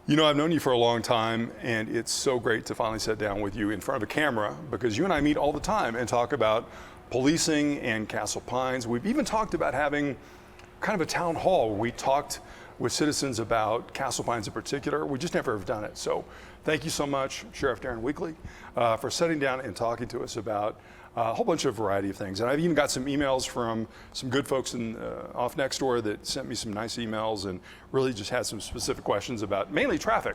You know, I've known you for a long time, and it's so great to finally sit down with you in front of a camera, because you and I meet all the time and talk about policing and Castle Pines. We've even talked about having kind of a town hall where we talked with citizens about Castle Pines in particular. We just never have done it. So thank you so much, Sheriff Darren Weekly, for sitting down and talking to us about a whole bunch of variety of things. And I've even got some emails from some good folks in off next door that sent me some nice emails and really just had some specific questions about mainly traffic,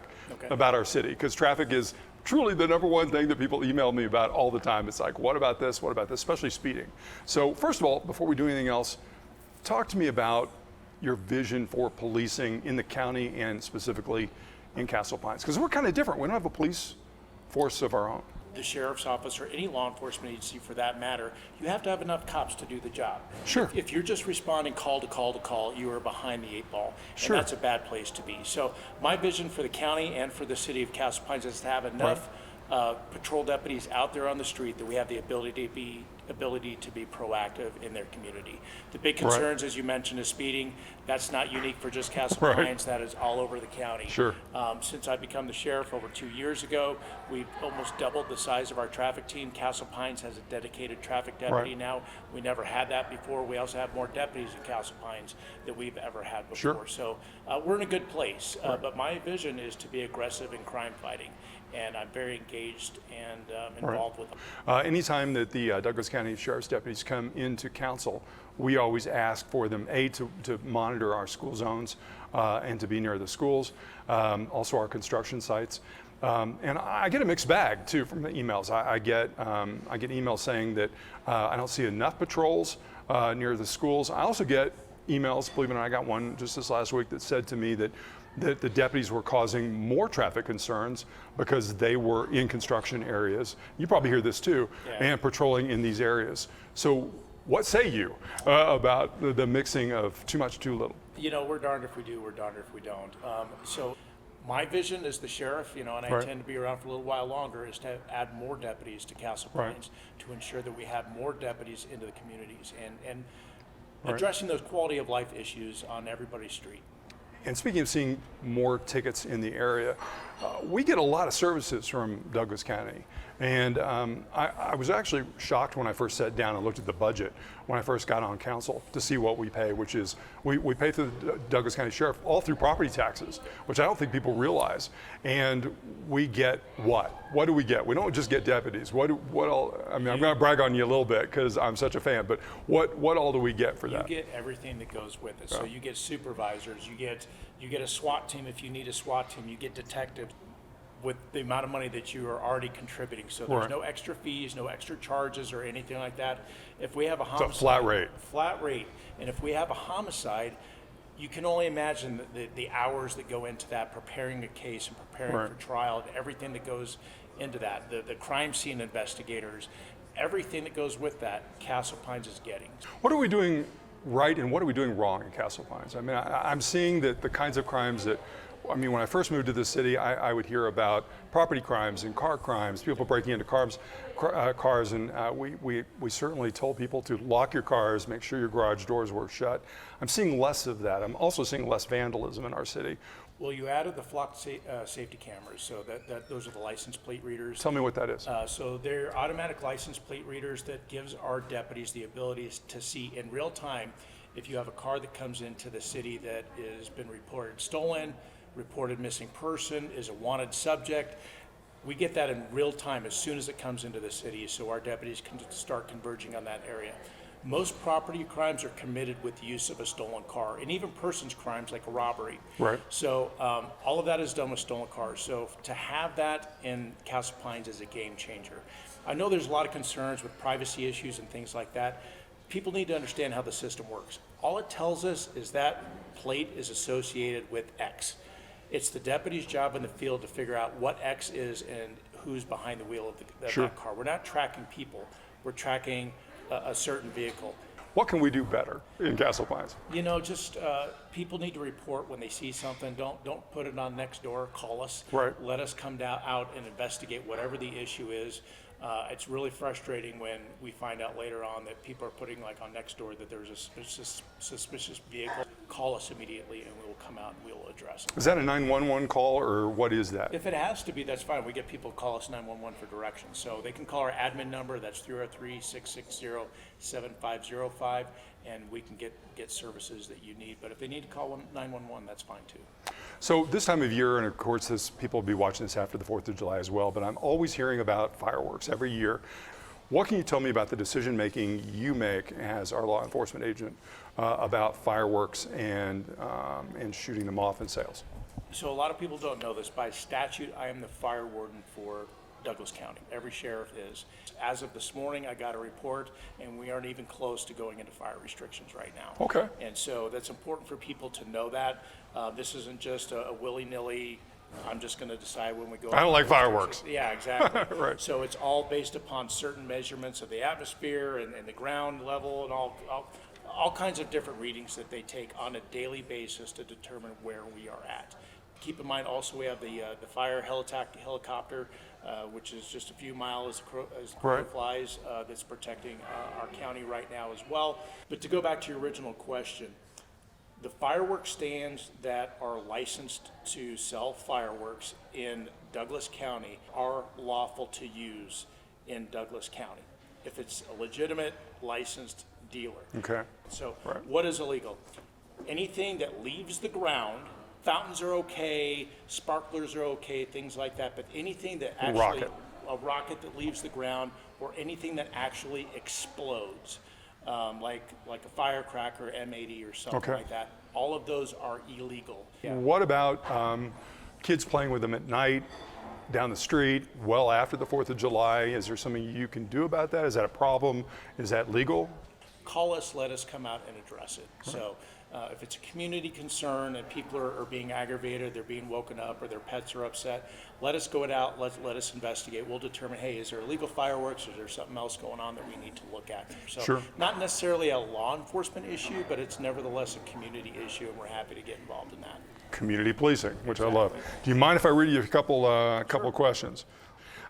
about our city, because traffic is truly the number one thing that people email me about all the time. It's like, what about this? What about this? Especially speeding. So first of all, before we do anything else, talk to me about your vision for policing in the county and specifically in Castle Pines, because we're kind of different. We don't have a police force of our own. The sheriff's office or any law enforcement agency for that matter, you have to have enough cops to do the job. Sure. If you're just responding call to call to call, you are behind the eight ball. Sure. And that's a bad place to be. So my vision for the county and for the city of Castle Pines is to have enough patrol deputies out there on the street that we have the ability to be proactive in their community. The big concerns, as you mentioned, is speeding. That's not unique for just Castle Pines. That is all over the county. Sure. Since I become the sheriff over 2 years ago, we've almost doubled the size of our traffic team. Castle Pines has a dedicated traffic deputy now. We never had that before. We also have more deputies in Castle Pines than we've ever had before. So we're in a good place. But my vision is to be aggressive in crime fighting, and I'm very engaged and involved with them. Anytime that the Douglas County Sheriff's deputies come into council, we always ask for them, to monitor our school zones and to be near the schools, also our construction sites. And I get a mixed bag too from the emails. I get emails saying that I don't see enough patrols near the schools. I also get emails, believe it or not, I got one just this last week that said to me that the deputies were causing more traffic concerns because they were in construction areas. You probably hear this too, and patrolling in these areas. So what say you about the mixing of too much, too little? You know, we're darned if we do, we're darned if we don't. So my vision as the sheriff, and I intend to be around for a little while longer, is to add more deputies to Castle Pines to ensure that we have more deputies into the communities and addressing those quality of life issues on everybody's street. And speaking of seeing more tickets in the area, we get a lot of services from Douglas County. And I was actually shocked when I first sat down and looked at the budget when I first got on council to see what we pay, which is we pay through the Douglas County Sheriff all through property taxes, which I don't think people realize. And we get what? What do we get? We don't just get deputies. What all? I mean, I'm going to brag on you a little bit because I'm such a fan, but what all do we get for that? You get everything that goes with it. So you get supervisors, you get a SWAT team if you need a SWAT team, you get detectives with the amount of money that you are already contributing. So there's no extra fees, no extra charges or anything like that. If we have a homicide, it's a flat rate. Flat rate. And if we have a homicide, you can only imagine the hours that go into that, preparing a case and preparing for trial, and everything that goes into that, the crime scene investigators, everything that goes with that, Castle Pines is getting. What are we doing right and what are we doing wrong in Castle Pines? I mean, I'm seeing that the kinds of crimes that, I mean, when I first moved to the city, I would hear about property crimes and car crimes, people breaking into cars, and we certainly told people to lock your cars, make sure your garage doors were shut. I'm seeing less of that. I'm also seeing less vandalism in our city. Well, you added the flock safety cameras, so those are the license plate readers. Tell me what that is. So they're automatic license plate readers that gives our deputies the ability to see in real time if you have a car that comes into the city that has been reported stolen, reported missing person, is a wanted subject. We get that in real time as soon as it comes into the city, so our deputies can start converging on that area. Most property crimes are committed with the use of a stolen car, and even persons crimes like a robbery. So all of that is done with stolen cars. So to have that in Castle Pines is a game changer. I know there's a lot of concerns with privacy issues and things like that. People need to understand how the system works. All it tells us is that plate is associated with X. It's the deputy's job in the field to figure out what X is and who's behind the wheel of that car. We're not tracking people, we're tracking a certain vehicle. What can we do better in Castle Pines? You know, just people need to report when they see something. Don't put it on Nextdoor. Call us. Let us come out and investigate whatever the issue is. It's really frustrating when we find out later on that people are putting like on Nextdoor that there's a suspicious vehicle. call us immediately and we'll come out and we'll address it. Is that a 911 call, or what is that? If it has to be, that's fine. We get people to call us 911 for directions. So they can call our admin number, that's 303-660-7505, and we can get services that you need. But if they need to call 911, that's fine too. So this time of year, and of course people will be watching this after the 4th of July as well, but I'm always hearing about fireworks every year. What can you tell me about the decision making you make as our law enforcement agent about fireworks and shooting them off in sales? So a lot of people don't know this. By statute, I am the fire warden for Douglas County. Every sheriff is. As of this morning, I got a report, and we aren't even close to going into fire restrictions right now. Okay. And so that's important for people to know that. This isn't just a willy-nilly, I'm just going to decide when we go. I don't like fireworks. Yeah, exactly. Right. So it's all based upon certain measurements of the atmosphere and the ground level and all kinds of different readings that they take on a daily basis to determine where we are at. Keep in mind also we have the fire helicopter, which is just a few miles as the crow Right. flies, that's protecting our county right now as well. But to go back to your original question, the fireworks stands that are licensed to sell fireworks in Douglas County are lawful to use in Douglas County if it's a legitimate licensed dealer. Okay. So Right. what is illegal? Anything that leaves the ground, fountains are okay, sparklers are okay, things like that, but anything that actually, a rocket that leaves the ground or anything that actually explodes, like a firecracker, M80 or something Okay. like that, all of those are illegal. Yeah. What about kids playing with them at night, down the street, well after the 4th of July? Is there something you can do about that? Is that a problem? Is that legal? Call us, let us come out and address it. So if it's a community concern and people are being aggravated, they're being woken up, or their pets are upset, let us go out, let us investigate. We'll determine, hey, is there illegal fireworks? Is there something else going on that we need to look at? So Sure. not necessarily a law enforcement issue, but it's nevertheless a community issue, and we're happy to get involved in that. Community policing, which I love. Do you mind if I read you a couple of questions?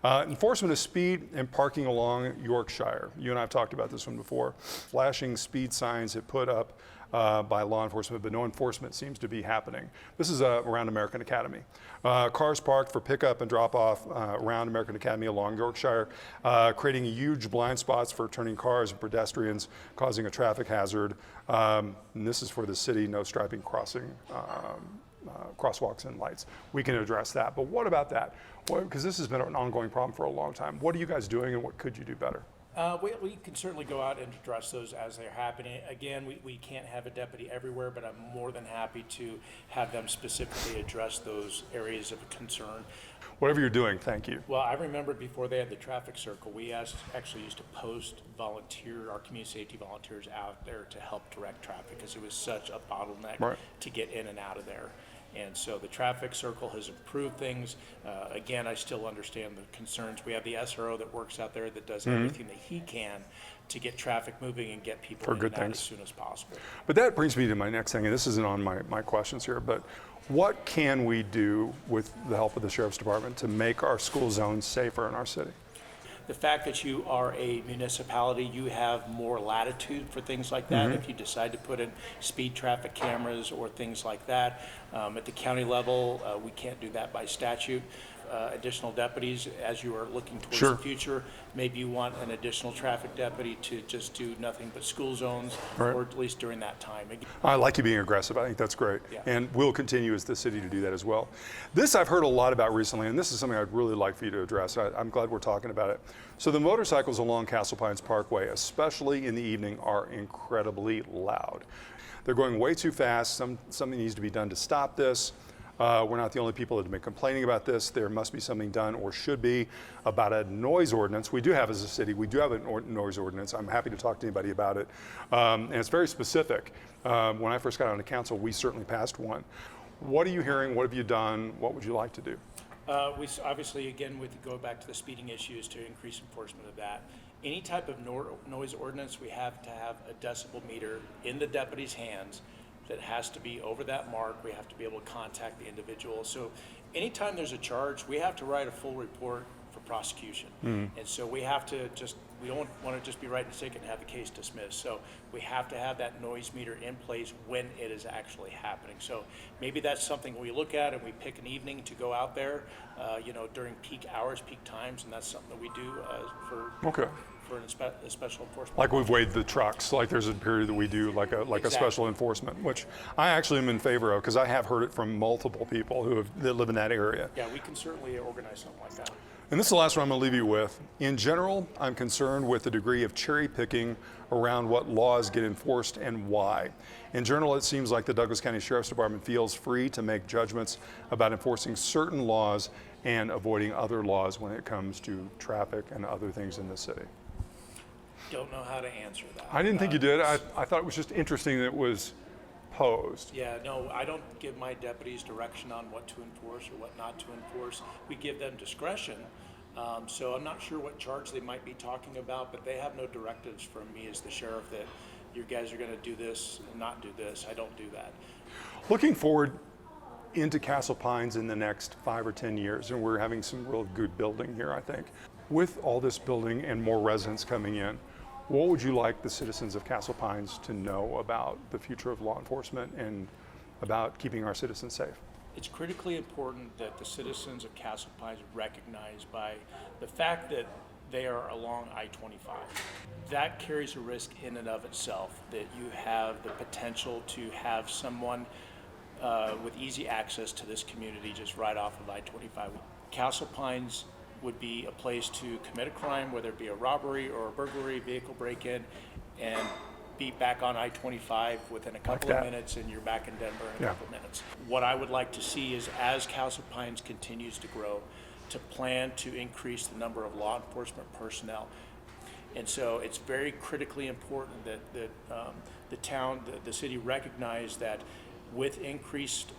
Enforcement of speed and parking along Yorkshire. You and I have talked about this one before. Flashing speed signs that put up by law enforcement, but no enforcement seems to be happening. This is around American Academy. Cars parked for pickup and drop off around American Academy along Yorkshire, creating huge blind spots for turning cars and pedestrians, causing a traffic hazard. And this is for the city, no striping crossing. Crosswalks and lights. We can address that. But what about that? Because this has been an ongoing problem for a long time. What are you guys doing, and what could you do better? We can certainly go out and address those as they're happening. Again, we can't have a deputy everywhere, but I'm more than happy to have them specifically address those areas of concern. Whatever you're doing, thank you. Well, I remember before they had the traffic circle, we actually used to post our community safety volunteers out there to help direct traffic, because it was such a bottleneck Right. to get in and out of there. And so the traffic circle has improved things. Again, I still understand the concerns. We have the SRO that works out there that does everything that he can to get traffic moving and get people in good and out things. as soon as possible. But that brings me to my next thing, and this isn't on my questions here, but what can we do with the help of the Sheriff's Department to make our school zones safer in our city? The fact that you are a municipality, you have more latitude for things like that. If you decide to put in speed traffic cameras or things like that, at the county level, we can't do that by statute. Additional deputies, as you are looking towards Sure. the future, maybe you want an additional traffic deputy to just do nothing but school zones, Right. or at least during that time. I like you being aggressive. I think that's great. Yeah. And we'll continue as the city to do that as well. This I've heard a lot about recently, and this is something I'd really like for you to address. I'm glad we're talking about it. So the motorcycles along Castle Pines Parkway, especially in the evening, are incredibly loud. They're going way too fast. Something needs to be done to stop this. We're not the only people that have been complaining about this. There must be something done, or should be, about a noise ordinance. We do have, as a city, we do have a noise ordinance. I'm happy to talk to anybody about it. And it's very specific. When I first got on the council, we certainly passed one. What are you hearing? What have you done? What would you like to do? We obviously, again, with go back to the speeding issues to increase enforcement of that. Any type of noise ordinance, we have to have a decibel meter in the deputy's hands that has to be over that mark. We have to be able to contact the individual. So anytime there's a charge, we have to write a full report for prosecution. And so we have to just we don't want to just be writing a ticket and have the case dismissed. So we have to have that noise meter in place when it is actually happening. So maybe that's something we look at and we pick an evening to go out there, during peak hours, peak times, and that's something that we do Okay. for a special enforcement. Like we've weighed the trucks, like there's a period that we do like a Exactly. special enforcement, which I actually am in favor of because I have heard it from multiple people that live in that area. Yeah, we can certainly organize something like that. And this is the last one I'm going to leave you with. In general, I'm concerned with the degree of cherry picking around what laws get enforced and why. In general, it seems like the Douglas County Sheriff's Department feels free to make judgments about enforcing certain laws and avoiding other laws when it comes to traffic and other things in the city. Don't know how to answer that. I didn't think you did. I thought it was just interesting that it was posed. Yeah, no, I don't give my deputies direction on what to enforce or what not to enforce. We give them discretion. So I'm not sure what charge they might be talking about, but they have no directives from me as the sheriff that you guys are going to do this and not do this. I don't do that. Looking forward into Castle Pines in the next 5 or 10 years, and we're having some real good building here, I think. With all this building and more residents coming in, what would you like the citizens of Castle Pines to know about the future of law enforcement and about keeping our citizens safe? It's critically important that the citizens of Castle Pines recognize by the fact that they are along I-25. That carries a risk in and of itself, that you have the potential to have someone with easy access to this community just right off of I-25. Castle Pines would be a place to commit a crime, whether it be a robbery or a burglary, vehicle break-in, and be back on I-25 within a couple of minutes, and you're back in Denver in a couple of minutes. What I would like to see is, as Castle Pines continues to grow, to plan to increase the number of law enforcement personnel. And so it's very critically important that the town, the city recognize that with increased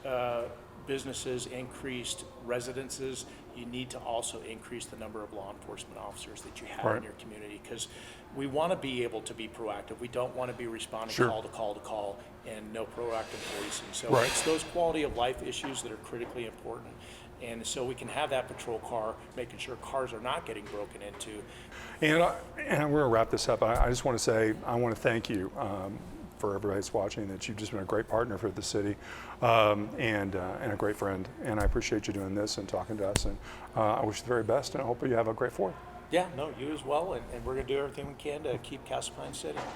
businesses, increased residences, you need to also increase the number of law enforcement officers that you have in your community, because we want to be able to be proactive. We don't want to be responding call to call and no proactive policing. So it's those quality of life issues that are critically important. And so we can have that patrol car, making sure cars are not getting broken into. And we're going to wrap this up. I just want to say, I want to thank you for everybody that's watching, that you've just been a great partner for the city and a great friend. And I appreciate you doing this and talking to us. And I wish you the very best, and I hope you have a great 4th. Yeah, no, you as well. And we're going to do everything we can to keep Castle Pines City.